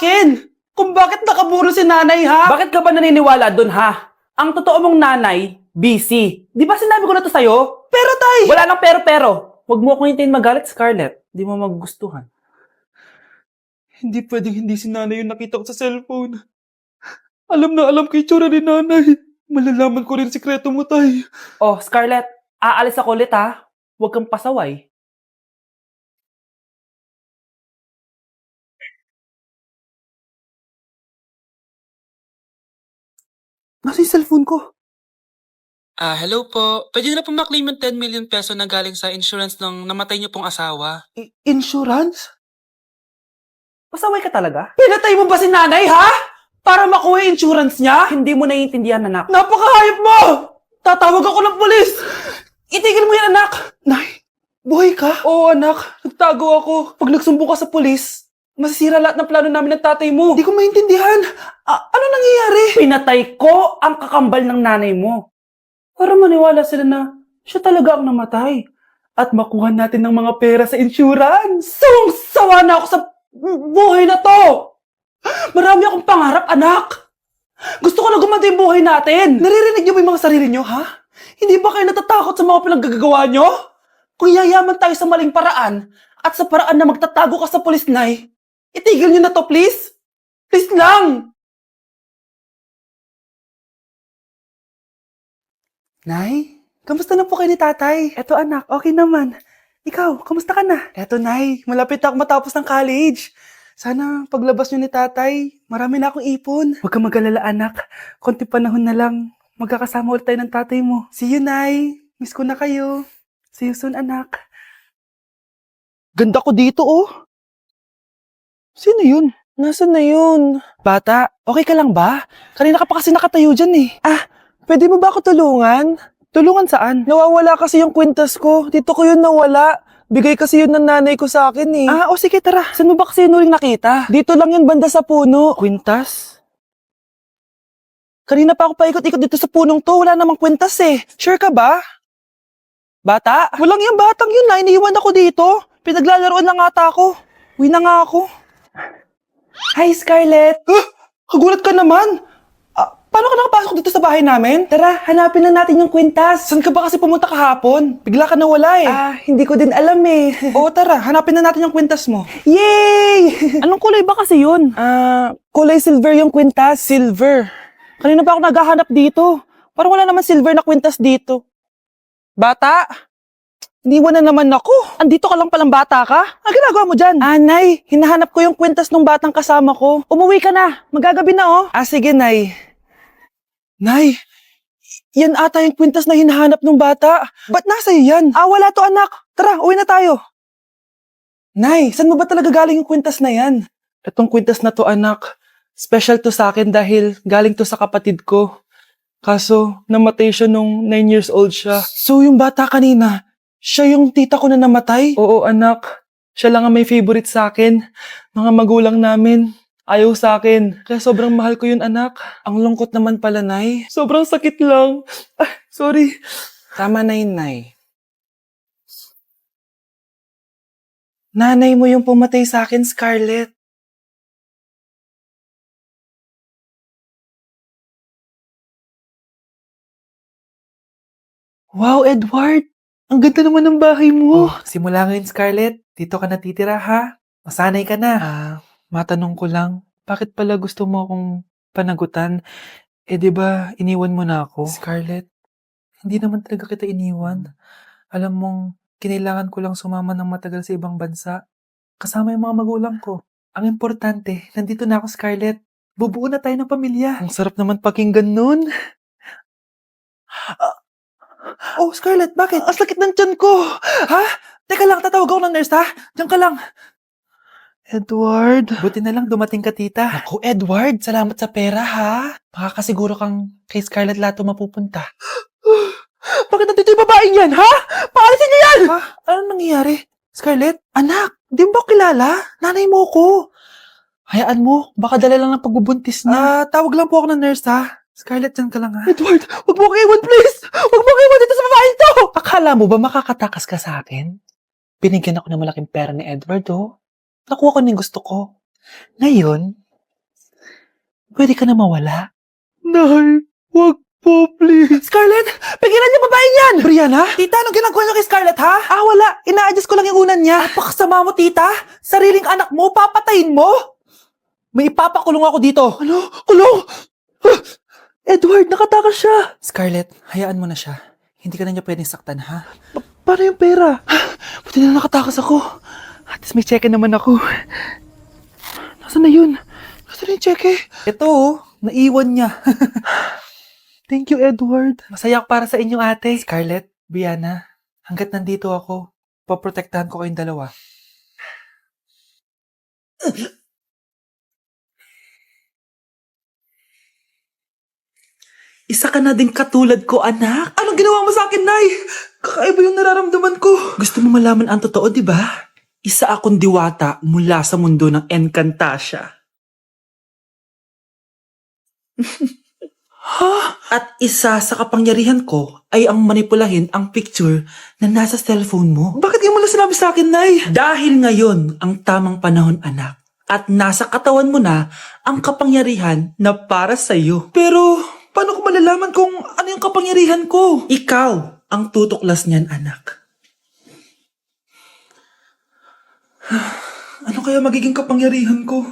akin kung bakit nakaburo si nanay, ha? Bakit ka ba naniniwala dun, ha? Ang totoo mong nanay, busy. Di ba sinabi ko na to sa'yo? Pero tay! Wala nang pero-pero. Huwag mo akong hintayin magalit, Scarlett. Di mo magugustuhan. Hindi pwedeng hindi si nanay yung nakita ko sa cellphone. Alam na alam ko yung tsura ni nanay. Malalaman ko rin sikreto mo, tay. Oh, Scarlett, aalis ako ulit, ha? Huwag kang pasaway. Nasa yung cellphone ko? Hello po. Pwede na po maklaim yung 10 million peso na galing sa insurance ng namatay niyo pong asawa. Insurance? Pasaway ka talaga? Pinatay mo ba si nanay, ha? Para makuha yung insurance niya? Hindi mo naiintindihan, anak. Napakahayop mo! Tatawag ako ng pulis! Itigil mo yan, anak! Nay, buhay ka? Oo, anak. Nagtago ako. Pag nagsumbong ka sa pulis, masisira lahat ng plano namin ng tatay mo. Hindi ko maintindihan. Ano nangyayari? Pinatay ko ang kakambal ng nanay mo. Para maniwala sila na siya talaga ang namatay. At makuha natin ng mga pera sa insurance. Sawang-sawa na ako sa buhay na to! Marami akong pangarap, anak! Gusto ko na gumanda yung buhay natin! Naririnig niyo ba yung mga sarili niyo, ha? Hindi ba kayo natatakot sa mga pinaggagawa niyo? Kung yayaman tayo sa maling paraan at sa paraan na magtatago ka sa pulis, Nay, itigil niyo na to, please! Please lang! Nay, kamusta na po kayo ni tatay? Eto anak, okay naman. Ikaw, kamusta ka na? Eto Nay, malapit ako matapos ng college. Sana paglabas niyo ni tatay, marami na akong ipon. Huwag kang mag-alala anak, konti panahon na lang. Magkakasama ulit tayo ng tatay mo. See you, Nay. Miss ko na kayo. See you soon, anak. Ganda ko dito, oh. Sino yun? Nasaan na yun? Bata, okay ka lang ba? Kanina ka pa kasi nakatayo dyan eh. Pwede mo ba ako tulungan? Tulungan saan? Nawawala kasi yung kwintas ko. Dito ko yun nawala. Bigay kasi yun ng nanay ko sa akin eh. O sige tara. Saan mo ba kasi yun uling nakita? Dito lang yun banda sa puno. Kwintas? Kanina pa ako paikot-ikot dito sa punong to. Wala namang kwintas eh. Sure ka ba? Bata? Walang yung batang yun na. Iniiwan ako dito. Pinaglalaroan lang ata ako. Uwi na nga ako. Hi, Scarlett. Kagulat ka naman. Paano ka nakapasok dito sa bahay namin? Tara, hanapin na natin yung kwintas. Saan ka ba kasi pumunta kahapon? Bigla ka nawala eh. Hindi ko din alam eh. Oo, tara, hanapin na natin yung kwintas mo. Yay! Anong kulay ba kasi yun? Kulay silver yung kwintas. Silver. Kanina pa ako naghahanap dito. Parang wala naman silver na kwintas dito. Bata? Iniwan na naman ako. Andito ka lang palang bata ka? Ang ginagawa mo dyan? Nay, hinahanap ko yung kwintas ng batang kasama ko. Umuwi ka na. Magagabi na oh. Sige, Nay. Nay, yan ata yung kwintas na hinahanap ng bata. Ba't nasa iyo yan? Wala to anak. Tara, uwi na tayo. Nay, saan mo ba talaga galing yung kwintas na yan? Itong kwintas na to anak, special to sa akin dahil galing to sa kapatid ko. Kaso, namatay siya nung 9 years old siya. So yung bata kanina, siya yung tita ko na namatay? Oo anak, siya lang ang may favorite sa akin. Mga magulang namin. Ayaw sa akin. Kaya sobrang mahal ko yun, anak. Ang lungkot naman pala, Nay. Sobrang sakit lang. Sorry. Tama na yun, Nay. Nanay mo yung pumatay sa akin, Scarlett. Wow, Edward. Ang ganda naman ng bahay mo. Simula ngayon, Scarlett. Dito ka natitira, ha? Masanay ka na. Matanong ko lang, bakit pala gusto mo akong panagutan? Di ba iniwan mo na ako? Scarlett, hindi naman talaga kita iniwan. Alam mong, kinailangan ko lang sumama ng matagal sa ibang bansa. Kasama yung mga magulang ko. Ang importante, nandito na ako, Scarlett. Bubuo na tayo ng pamilya. Ang sarap naman pakinggan nun. Scarlett, bakit? Ang sakit ng tiyan ko. Ha? Teka lang, tatawag ako ng nurse, ha? Diyan ka lang. Edward. Buti na lang dumating ka, tita. Ako, Edward, salamat sa pera, ha? Makakasiguro kang kay Scarlett Lato mapupunta. Bakit nandito yung babaeng yan, ha? Paalisin niyo yan! Ha? Anong nangyayari? Scarlett? Anak, di mo ba kilala? Nanay mo ko. Hayaan mo, baka dala lang ng pagbubuntis niya. Tawag lang po ako ng nurse, ha? Scarlett, dyan ka lang, ha? Edward, wag mo ko iwan, please! Wag mo ko iwan dito sa babaeng to! Akala mo ba makakatakas ka sa akin? Binigyan ako ng malaking pera ni Edward, oh. Nakuha ko na yung gusto ko. Ngayon, pwede ka na mawala. Nay, wag po, please. Scarlett, pigilan niyo babaeng yan! Brianna? Tita, anong ginagawa niyo kay Scarlett, ha? Wala. Ina-adjust ko lang yung unan niya. Napakasama mo, tita. Sariling anak mo, papatayin mo? May ipapakulong ako dito. Ano? Kulong? Edward, nakatakas siya. Scarlett, hayaan mo na siya. Hindi ka na niya pwedeng saktan, ha? Paano yung pera? Buti na nakatakas ako. At least may cheque naman ako. Nasaan na yun? Nasaan na yung cheque? Ito, naiwan niya. Thank you, Edward. Masaya ako para sa inyo, ate. Scarlett, Brianna, hanggat nandito ako, poprotektahan ko kayong dalawa. Isa ka na din katulad ko, anak. Anong ginawa mo sa akin, Nay? Kakaiba yung nararamdaman ko. Gusto mo malaman ang totoo, di ba? Isa akong diwata mula sa mundo ng Encantasia. At isa sa kapangyarihan ko ay ang manipulahin ang picture na nasa cellphone mo. Bakit di mo lang sinabi sa akin, Nay? Dahil ngayon ang tamang panahon, anak. At nasa katawan mo na ang kapangyarihan na para sa'yo. Pero paano ko malalaman kung ano yung kapangyarihan ko? Ikaw ang tutuklas niyan, anak. Ano kaya magiging kapangyarihan ko?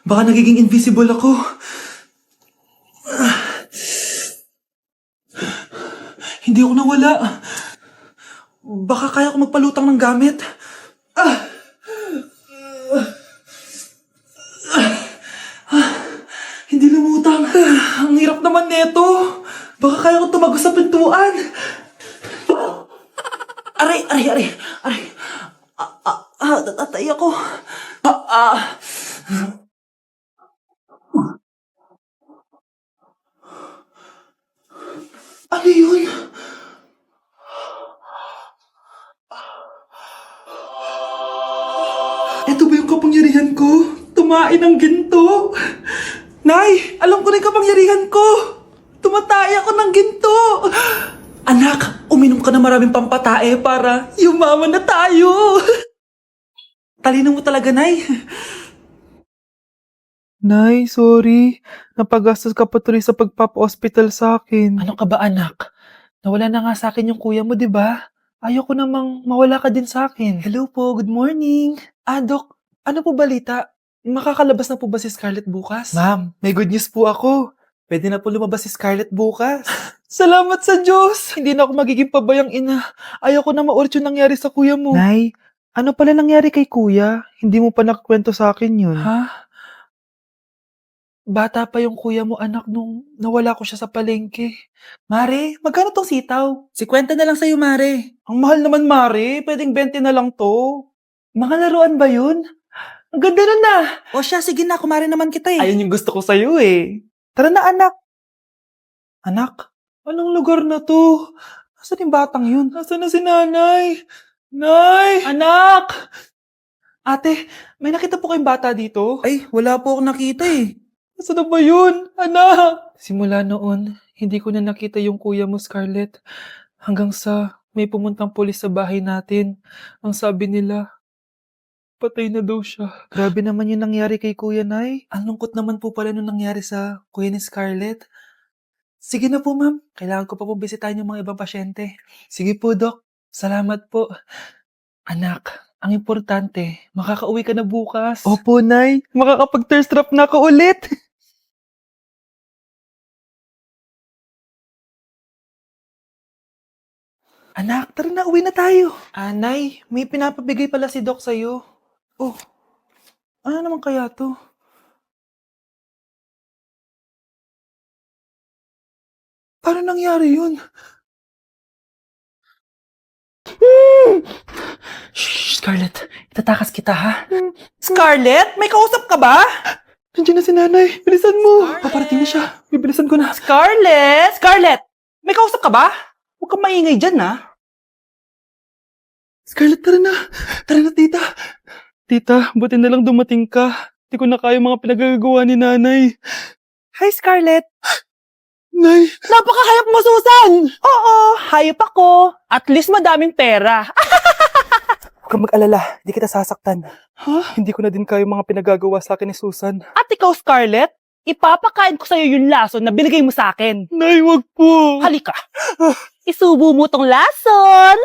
Baka nagiging invisible ako. Hindi ako nawala. Baka kaya ko magpalutang ng gamit. Hindi lumutang. Ang hirap naman neto. Baka kaya ko tumagos sa pintuan. Aray. Natatay ako. Ano yun? Ito ba yung kapangyarihan ko? Tumain ng ginto? Nay, alam ko na yung kapangyarihan ko. Tumatay ako ng ginto. Anak, uminom ka na maraming pampatae para yumaman na tayo. Talino mo talaga, Nay. Nay, sorry. Napagastos ka pa tuloy sa pagpapa-hospital sa akin. Ano ka ba, anak? Nawala na nga sa akin yung kuya mo, di ba? Ayoko namang mawala ka din sa akin. Hello po, good morning. Dok, ano po balita? Makakalabas na po ba si Scarlett bukas? Ma'am, may good news po ako. Pwede na po lumabas si Scarlett bukas. Salamat sa Diyos! Hindi na ako magiging pabayang ina. Ayoko na maulit yung nangyari sa kuya mo. Nay, ano pala nangyari kay kuya? Hindi mo pa nakakwento sa akin yun. Ha? Bata pa yung kuya mo, anak, nung nawala ko siya sa palengke. Mare, magkano tong sitaw? 50 na lang sa'yo, Mare. Ang mahal naman, Mare. Pwedeng 20 na lang to. Mga laruan ba yun? Ang ganda nun na. O siya, sige na, kumare naman kita eh. Ayun yung gusto ko sa'yo eh. Tara na, anak. Anak, anong lugar na to? Nasaan yung batang yun? Nasaan na si nanay? Nay! Anak! Ate, may nakita po kayong bata dito? Ay, wala po akong nakita eh. Nasaan na ba yun? Anak! Simula noon, hindi ko na nakita yung kuya mo, Scarlett. Hanggang sa may pumuntang pulis sa bahay natin. Ang sabi nila, patay na daw siya. Grabe naman yung nangyari kay Kuya Nay. Ang lungkot naman po pala nung nangyari sa kuya ni Scarlett. Sige na po, ma'am. Kailangan ko pa po bisitahin yung mga ibang pasyente. Sige po, Dok. Salamat po. Anak, ang importante, makakauwi ka na bukas. Opo, Nay. Makakapag-thirst trap na ako ulit. Anak, tara na, uwi na tayo. Nay, may pinapabigay pala si Doc sa'yo. Oh, ano naman kaya to? Paano nangyari yun? Shh, Scarlett, itatakas kita ha? Scarlett, may kausap ka ba? Nandiyan na si nanay. Bilisan mo. Scarlett! Paparating na siya. Bibilisan ko na. Scarlett! Scarlett! May kausap ka ba? Huwag kang maingay dyan, ha? Scarlett, tara na. Tara na, tita. Tita, buti na lang dumating ka. Hindi ko na kaya mga pinagagawa ni nanay. Hi, Scarlett. Nay. Napakahayap mo, Susan! Oo, hayop ako. At least madaming pera. Huwag kang mag-alala, di kita sasaktan. Hindi ko na din kaya yung mga pinagagawa sa akin ni Susan. At ikaw, Scarlett, ipapakain ko sa'yo yung lason na binigay mo sa akin. Nay, wag po. Halika. Isubo mo tong lason.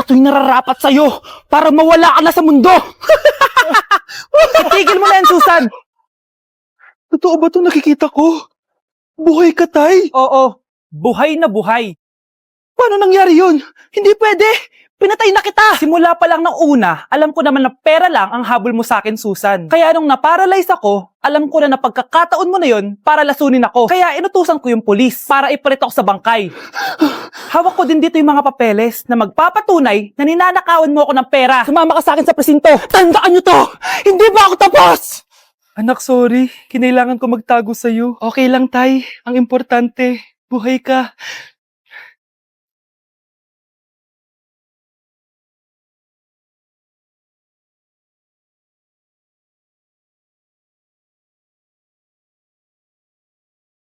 Ito'y nararapat sa'yo para mawala ka na sa mundo. Tigil mo na yan, Susan. Totoo ba itong nakikita ko? Buhay ka, Tay? Oo, buhay na buhay. Paano nangyari yun? Hindi pwede. Pinatay na kita! Simula pa lang ng una, alam ko naman na pera lang ang habol mo sa akin, Susan. Kaya nung naparalyze ako, alam ko na pagkakataon mo na yon para lasunin ako. Kaya inutusan ko yung polis para ipalit ako sa bangkay. Hawak ko din dito yung mga papeles na magpapatunay na ninanakawan mo ako ng pera. Sumama ka sa akin sa presinto. Tandaan nyo to! Hindi ba ako tapos? Anak, sorry. Kinailangan ko magtago sa'yo. Okay lang, Tay. Ang importante, buhay ka.